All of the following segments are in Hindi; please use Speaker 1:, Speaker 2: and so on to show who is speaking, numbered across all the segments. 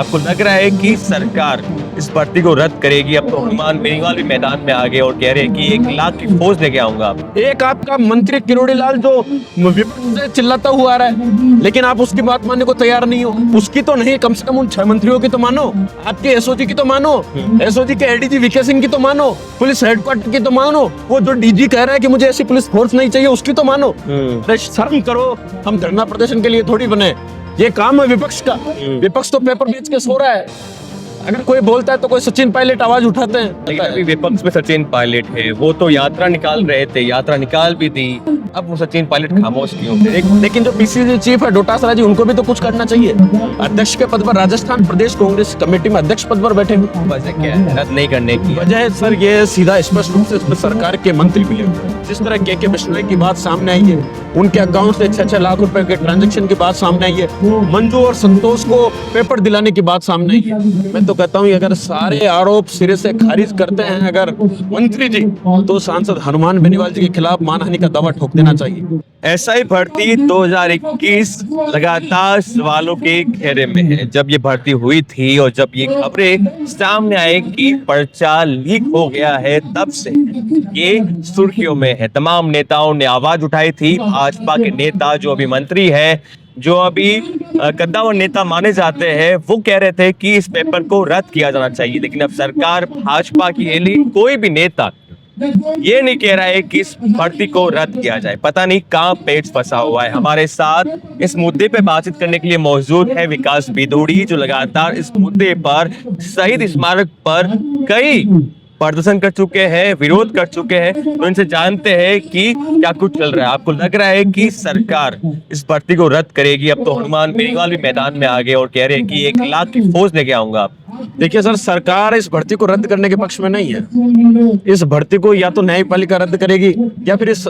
Speaker 1: आपको लग रहा है कि सरकार इस भर्ती को रद्द करेगी? अब तो हनुमान बेनीवाल भी मैदान में आ गए और कह रहे हैं कि 1 लाख की फौज लेके आऊंगा।
Speaker 2: एक आपका मंत्री किरोड़ी लाल जो विपक्ष से चिल्लाता हुआ आ रहा है, लेकिन आप उसकी बात मानने को तैयार नहीं हो। उसकी तो नहीं, कम से कम उन 6 मंत्रियों की तो मानो, आपके एसओजी की तो मानो, एसओजी के एडीजी वीके सिंह की तो मानो, पुलिस हेडक्वार्टर की तो मानो, वो जो डीजी कह रहा है कि मुझे ऐसी पुलिस फोर्स नहीं चाहिए उसकी तो मानो। अरे शर्म करो, हम धरना प्रदर्शन के लिए थोड़ी बने, ये काम है विपक्ष का। विपक्ष तो पेपर बेच के सो रहा है। अगर कोई बोलता है तो कोई सचिन पायलट आवाज उठाते हैं।
Speaker 1: लेकिन अभी विपक्ष में सचिन पायलट है, वो तो यात्रा निकाल रहे थे, यात्रा निकाल भी दी, अब वो सचिन पायलट खामोश क्यों थे?
Speaker 2: लेकिन जो पीसीसी चीफ है डोटासरा जी, उनको भी तो कुछ करना चाहिए। अध्यक्ष के पद पर, राजस्थान प्रदेश कांग्रेस कमेटी में अध्यक्ष पद पर बैठे हुए।
Speaker 1: वजह क्या है रद्द नहीं करने की?
Speaker 2: वजह सर ये सीधा स्पष्ट रूप से इसमें सरकार के मंत्री मिले। जिस तरह के बिश्नोई की बात सामने आई है, उनके अकाउंट से 6-6 लाख रुपए के ट्रांजैक्शन की बात सामने आई है, मंजू और संतोष को पेपर दिलाने की बात सामने आई है। मैं तो कहता हूँ अगर सारे आरोप सिरे से खारिज करते हैं अगर मंत्री जी, तो सांसद हनुमान बेनीवाल जी के खिलाफ मानहानि का दावा ठोक देना चाहिए।
Speaker 1: एसआई भर्ती 2021 लगातार सवालों के घेरे में है। जब ये भर्ती हुई थी और जब ये खबरें सामने आई कि पर्चा लीक हो गया है, तब से ये सुर्खियों में है। तमाम नेताओं ने आवाज उठाई थी। भाजपा के नेता जो अभी मंत्री है, जो अभी कद्दावर नेता माने जाते हैं, वो कह रहे थे कि इस पेपर को रद्द किया जाना चाहिए। लेकिन अब सरकार, भाजपा की एलीट, कोई भी नेता ये नहीं कह रहा है कि इस भर्ती को रद्द किया जाए। पता नहीं कहां पेच फंसा हुआ है। हमारे साथ इस मुद्दे पे बातचीत करने के लिए मौजूद है विकास बिदूड़ी, जो लगातार इस मुद्दे पर, शहीद स्मारक पर कई प्रदर्शन कर चुके हैं, विरोध कर चुके हैं। तो इनसे जानते हैं कि क्या कुछ चल रहा है। आपको लग रहा है कि सरकार इस भर्ती को रद्द करेगी? अब तो हनुमान बेनीवाल भी मैदान में आ गए और कह रहे हैं कि 1 लाख की फौज लेके आऊंगा।
Speaker 2: देखिए सर, सरकार इस भर्ती को रद्द करने के पक्ष में नहीं है। इस भर्ती को या तो न्यायपालिका रद्द करेगी या फिर इस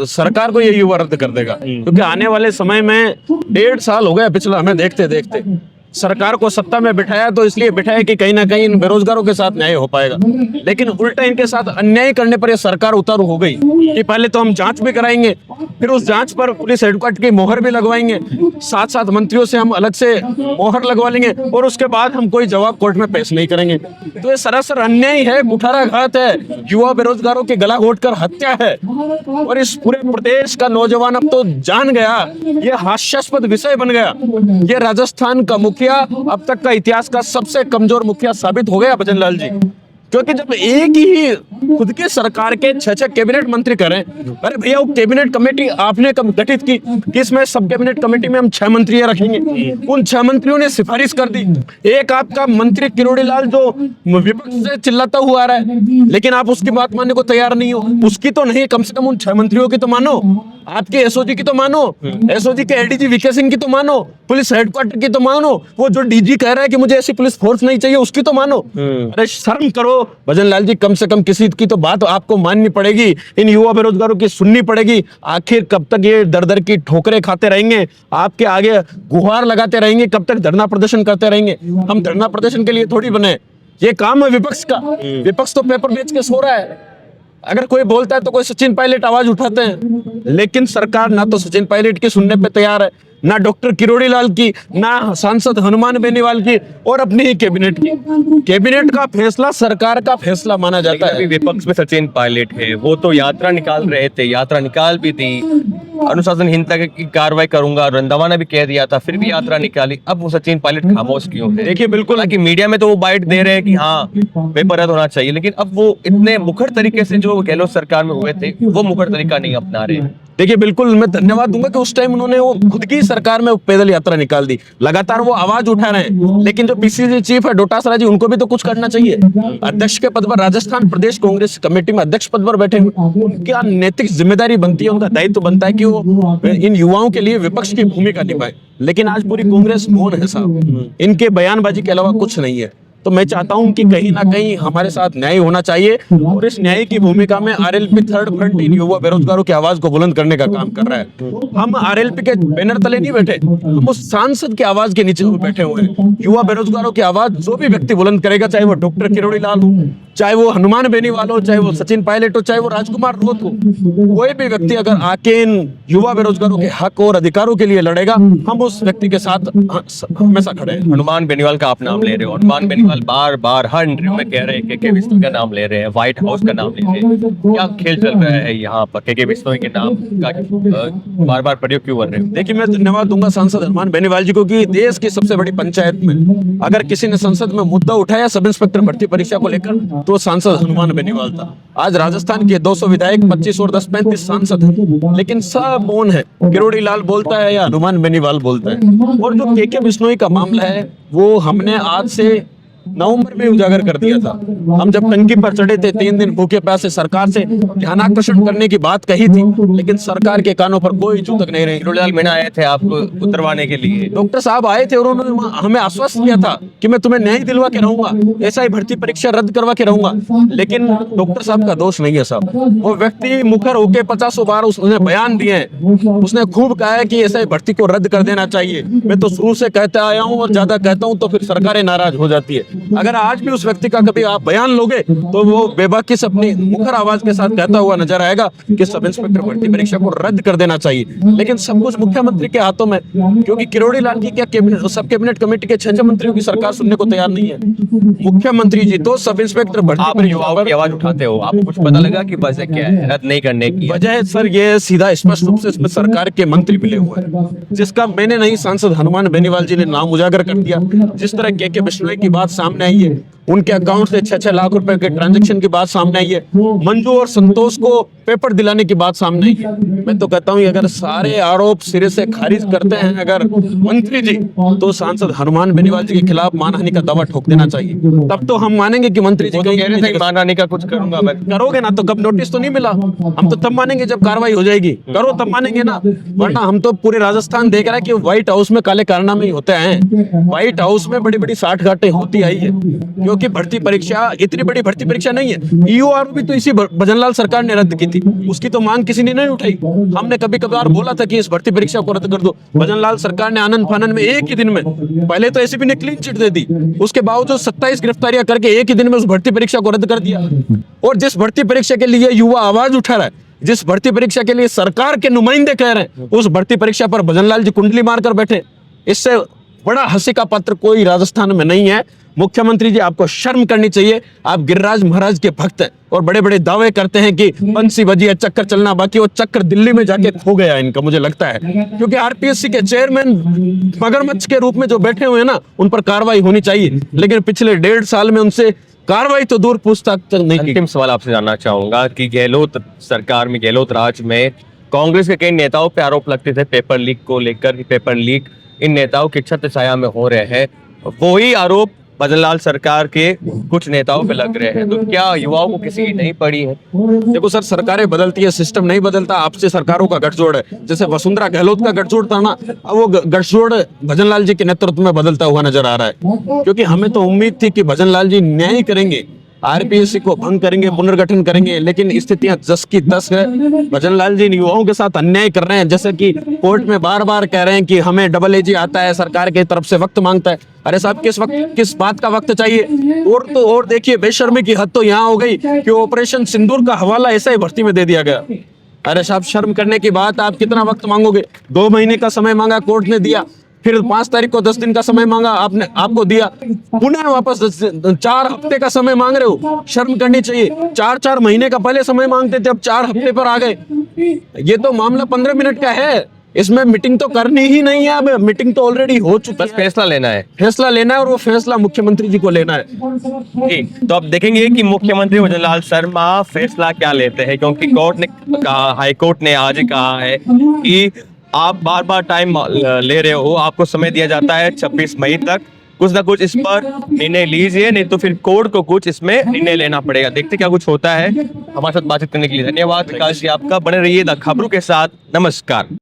Speaker 2: सरकार को ये युवा रद्द कर देगा। क्योंकि आने वाले समय में 1.5 साल हो गया पिछला हमें देखते देखते। सरकार को सत्ता में बिठाया तो इसलिए बिठाया कि कहीं ना कहीं इन बेरोजगारों के साथ न्याय हो पाएगा, लेकिन उल्टा इनके साथ अन्याय करने पर यह सरकार उतारू हो गई कि पहले तो हम जांच भी कराएंगे, फिर उस जांच पर पुलिस हेडक्वार्टर की मोहर भी लगवाएंगे, साथ साथ मंत्रियों से हम अलग से मोहर लगवा लेंगे और उसके बाद हम कोई जवाब कोर्ट में पेश नहीं करेंगे। तो ये सरासर अन्याय है, कुठाराघात है, युवा बेरोजगारों के गला घोटकर हत्या है। और इस पूरे प्रदेश का नौजवान अब तो जान गया, ये हास्यास्पद विषय बन गया। ये राजस्थान का मुखिया अब तक का इतिहास का सबसे कमजोर मुखिया साबित हो गया भजन लाल जी। क्योंकि जब एक ही खुद की सरकार के 6-6 कैबिनेट मंत्री करें, अरे भैया वो कैबिनेट कमेटी आपने कब गठित की कि इसमें सब कैबिनेट कमेटी में हम 6 मंत्री रखेंगे। उन 6 मंत्रियों ने सिफारिश कर दी। एक आपका मंत्री किरोड़ी लाल जो विपक्ष से चिल्लाता हुआ आ रहा है, लेकिन आप उसकी बात मानने को तैयार नहीं हो। उसकी तो नहीं, कम से कम उन 6 मंत्रियों की तो मानो, आपके एसओजी की तो मानो, एसओजी के एडीजी वीके सिंह की तो मानो, पुलिस हेडक्वार्टर की तो मानो, वो जो डीजी कह रहा है कि मुझे ऐसी पुलिस फोर्स नहीं चाहिए उसकी तो मानो। अरे शर्म करो भजन लाल जी, कम से कम किसी की तो बात आपको माननी पड़ेगी। इन युवा बेरोजगारों की सुननी पड़ेगी। आखिर कब तक ये दर दर की ठोकरें खाते रहेंगे, आपके आगे गुहार लगाते रहेंगे? कब तक धरना प्रदर्शन करते रहेंगे? हम धरना प्रदर्शन के लिए थोड़ी बने, ये काम है विपक्ष का। विपक्ष तो पेपर बेच के सो रहा है। अगर कोई बोलता है तो कोई सचिन पायलट आवाज उठाते हैं, लेकिन सरकार ना तो सचिन पायलट की सुनने पे तैयार है, ना डॉक्टर किरोड़ी लाल की, ना सांसद हनुमान बेनीवाल की, और अपनी ही कैबिनेट की। कैबिनेट का फैसला सरकार का फैसला माना जाता है।
Speaker 1: अभी विपक्ष में सचिन पायलट है, वो तो यात्रा निकाल रहे थे, यात्रा निकाल भी दी, अनुशासनहीनता की कार्रवाई करूंगा, रंधावा ने भी कह दिया था, फिर भी यात्रा निकाली। अब वो सचिन पायलट खामोश क्यों है?
Speaker 2: देखिए बिल्कुल,
Speaker 1: कि मीडिया में तो वो बाइट दे रहे हैं कि हाँ पेपर रद्द होना चाहिए, लेकिन अब वो इतने मुखर तरीके से जो गहलोत सरकार में हुए थे, वो मुखर तरीका नहीं अपना रहे।
Speaker 2: देखिए बिल्कुल, मैं धन्यवाद दूंगा कि उस टाइम उन्होंने वो खुद की सरकार में पैदल यात्रा निकाल दी। लगातार वो आवाज उठा रहे हैं, लेकिन जो पीसीसी चीफ है डोटासरा जी, उनको भी तो कुछ करना चाहिए। अध्यक्ष के पद पर, राजस्थान प्रदेश कांग्रेस कमेटी में अध्यक्ष पद पर बैठे हुए, उनकी नैतिक जिम्मेदारी बनती है, उनका दायित्व बनता है कि वो इन युवाओं के लिए विपक्ष की भूमिका निभाए। लेकिन आज पूरी कांग्रेस मौन है साहब, इनके बयानबाजी के अलावा कुछ नहीं है। तो मैं चाहता हूं कि कहीं ना कहीं हमारे साथ न्याय होना चाहिए, और इस न्याय की भूमिका में आरएलपी थर्ड फ्रंट इन युवा बेरोजगारों की आवाज को बुलंद करने का काम कर रहा है। हम आरएलपी के बैनर तले नहीं बैठे, हम उस सांसद की आवाज के नीचे बैठे हुए हैं। युवा बेरोजगारों की आवाज जो भी व्यक्ति बुलंद करेगा, चाहे वो डॉक्टर किरोड़ी लाल हो, चाहे वो हनुमान बेनीवाल हो, चाहे वो सचिन पायलट हो, चाहे वो राजकुमार रोत हो, कोई भी व्यक्ति अगर आके इन युवा बेरोजगारों के हक और अधिकारों के लिए लड़ेगा, हम उस व्यक्ति के साथ हमेशा खड़े हैं।
Speaker 1: हनुमान बेनीवाल का आप नाम ले रहे हो, हनुमान बेनीवाल बार बार हर इंटरव्यू में कह रहे हैं के बिश्नोई का नाम ले रहे हैं, व्हाइट हाउस का नाम ले रहे हैं, क्या खेल चल रहा है यहाँ पर? के बिश्नोई के नाम का बार बार प्रयोग क्यों कर रहे हो?
Speaker 2: देखिए, मैं धन्यवाद दूंगा सांसद हनुमान बेनीवाल जी को कि देश की सबसे बड़ी पंचायत में अगर किसी ने संसद में मुद्दा उठाया सब इंस्पेक्टर भर्ती परीक्षा को लेकर, तो सांसद हनुमान बेनीवाल था। आज राजस्थान के 200 विधायक, 25 और 10 35 सांसद हैं, लेकिन सब मौन है। किरोड़ी लाल बोलता है या हनुमान बेनीवाल बोलता है। और जो के बिश्नोई का मामला है वो हमने आज से नवंबर में उजागर कर दिया था। हम जब टंकी पर चढ़े थे, 3 दिन भूखे प्यासे सरकार से ध्यानाकर्षण करने की बात कही थी, लेकिन सरकार के कानों पर कोई जू तक नहीं रही।
Speaker 1: किरोड़ीलाल मीणा आए थे आपको उतरवाने के लिए,
Speaker 2: डॉक्टर साहब आए थे और उन्होंने हमें आश्वस्त किया था कि मैं तुम्हें न्याय दिलवा के रहूंगा, ऐसा ही भर्ती परीक्षा रद्द करवा के रहूंगा। लेकिन डॉक्टर साहब का दोष नहीं है साहब, वो व्यक्ति मुखर होके 50 बार उसने बयान दिए हैं। उसने खूब कहा है कि ऐसा ही भर्ती को रद्द कर देना चाहिए। मैं तो शुरू से कहता आया हूँ और ज्यादा कहता हूँ तो फिर सरकारें नाराज हो जाती है। अगर आज भी उस व्यक्ति का कभी आप बयान लोगे तो वो बेबाकी से अपनी मुखर आवाज के साथ कहता हुआ नजर आएगा कि सब इंस्पेक्टर भर्ती परीक्षा को रद्द कर देना चाहिए। लेकिन सब कुछ मुख्यमंत्री के हाथों में, क्योंकि किरोड़ी लाल की क्या सब कैबिनेट कमेटी के 6 मंत्रियों की सरकार सुनने को तैयार नहीं है। मुख्यमंत्री जी तो सब इंस्पेक्टर भर्ती
Speaker 1: आप युवाओं की आवाज उठाते हो, आपको कुछ पता लगा कि वजह क्या है रद्द नहीं करने की?
Speaker 2: वजह सर ये सीधा स्पष्ट रूप से इसमें सरकार के मंत्री मिले हुए हैं, जिसका मैंने नहीं सांसद हनुमान बेनीवाल जी ने नाम उजागर कर दिया। जिस तरह के बिश्नोई की बात सामने आई है, उनके अकाउंट से 6-6 लाख रुपए के ट्रांजैक्शन की बात सामने आई है, मंजू और संतोष को पेपर दिलाने की बात सामने आई है। मैं तो कहता हूं अगर सारे आरोप सिरे से खारिज करते हैं अगर मंत्री जी, तो सांसद हनुमान बेनीवाल जी के खिलाफ मानहानि का दावा ठोक देना चाहिए। तब तो हम मानेंगे कि मंत्री जी
Speaker 1: कह रहे थे कि मानहानि का कुछ करूंगा मैं।
Speaker 2: करोगे ना तो कब नोटिस तो नहीं मिला, हम तो तब मानेंगे जब कार्रवाई हो जाएगी। करो तब मानेंगे ना, वरना हम तो पूरे राजस्थान देख रहा है कि व्हाइट हाउस में काले कारनामे ही होते हैं। व्हाइट हाउस में बड़ी बड़ी साठगांठें होती आई है, क्योंकि भर्ती परीक्षा इतनी बड़ी भर्ती परीक्षा नहीं है। ईओआर भी तो इसी भजनलाल सरकार ने रद्द की थी, उसकी तो मांग किसी ने नहीं उठाई। हमने कभी कभार बोला था कि इस भर्ती परीक्षा को रद्द कर दो, भजनलाल सरकार ने आनंद फानन में एक ही दिन में, पहले तो एसीबी ने क्लीन चिट दे दी, उसके बावजूद 27 गिरफ्तारियां करके एक ही दिन में उस भर्ती परीक्षा को रद्द कर दिया। और जिस भर्ती परीक्षा के लिए युवा आवाज उठा रहा है, जिस भर्ती परीक्षा के लिए सरकार के नुमाइंदे कह रहे हैं, उस भर्ती परीक्षा पर भजनलाल जी कुंडली मारकर बैठे। इससे बड़ा हंसी का पात्र कोई राजस्थान में नहीं है। मुख्यमंत्री जी, आपको शर्म करनी चाहिए। आप गिरिराज महाराज के भक्त हैं और बड़े बड़े दावे करते हैं कि बंसी बजी है, चक्कर चलना बाकी। वो चक्कर दिल्ली में जाके खो गया इनका, मुझे लगता है, क्योंकि आरपीएससी के चेयरमैन मगरमच्छ के रूप में जो बैठे हुए हैं ना, उन पर कार्रवाई होनी चाहिए। लेकिन पिछले 1.5 साल में उनसे कार्रवाई तो दूर पूछताछ तक नहीं की।
Speaker 1: अंतिम सवाल आपसे जानना चाहूंगा कि गहलोत सरकार में, गहलोत राज में कांग्रेस के कई नेताओं पे आरोप लगते थे पेपर लीक को लेकर। पेपर लीक इन नेताओं की छत्र छाया में हो रहे हैं, वही आरोप भजनलाल सरकार के कुछ नेताओं पे लग रहे हैं। तो क्या युवाओं को किसी की नहीं पड़ी है?
Speaker 2: देखो सर, सरकारें बदलती है, सिस्टम नहीं बदलता। आपसे सरकारों का गठजोड़ है, जैसे वसुंधरा गहलोत का गठजोड़ था ना, अब वो गठजोड़ भजनलाल जी के नेतृत्व में बदलता हुआ नजर आ रहा है। क्योंकि हमें तो उम्मीद थी कि भजनलाल जी न्याय करेंगे, आरपीएससी को भंग करेंगे, पुनर्गठन करेंगे, लेकिन स्थितियां 10 की 10 है। भजनलाल जी युवाओं के साथ अन्याय कर रहे हैं, जैसे कि कोर्ट में बार बार कह रहे हैं कि हमें डबल एजी आता है, सरकार की तरफ से वक्त मांगता है। अरे साहब, किस बात का वक्त चाहिए? और देखिए, बेशर्मी की हद तो यहाँ हो गई कि ऑपरेशन सिंदूर का हवाला ऐसा ही भर्ती में दे दिया गया। अरे साहब, शर्म करने की बात। आप कितना वक्त मांगोगे? 2 महीने का समय मांगा, कोर्ट ने दिया। फिर 5 तारीख को 10 दिन का समय मांगा, आपको दिया। पुनः वापस 4 हफ्ते का समय मांग रहे हो। शर्म करनी चाहिए। 4-4 महीने का पहले समय मांगते थे, अब 4 हफ्ते पर आ गए। ये तो मामला 15 मिनट का है, इसमें मीटिंग तो करनी ही नहीं है। अब मीटिंग तो ऑलरेडी हो चुकी है,
Speaker 1: बस फैसला लेना है।
Speaker 2: फैसला लेना है, और वो फैसला मुख्यमंत्री जी को लेना है।
Speaker 1: ठीक, तो अब देखेंगे कि मुख्यमंत्री भजनलाल शर्मा फैसला क्या लेते हैं, क्योंकि कोर्ट ने कहा, हाई कोर्ट ने आज कहा है कि आप बार बार टाइम ले रहे हो, आपको समय दिया जाता है 26 मई तक, कुछ ना कुछ इस पर निर्णय लीजिए, नहीं तो फिर कोर्ट को कुछ इसमें निर्णय लेना पड़ेगा। देखते क्या कुछ होता है। हमारे साथ बातचीत करने के लिए धन्यवाद विकास जी आपका। बने रहिए द खबरों के साथ। नमस्कार।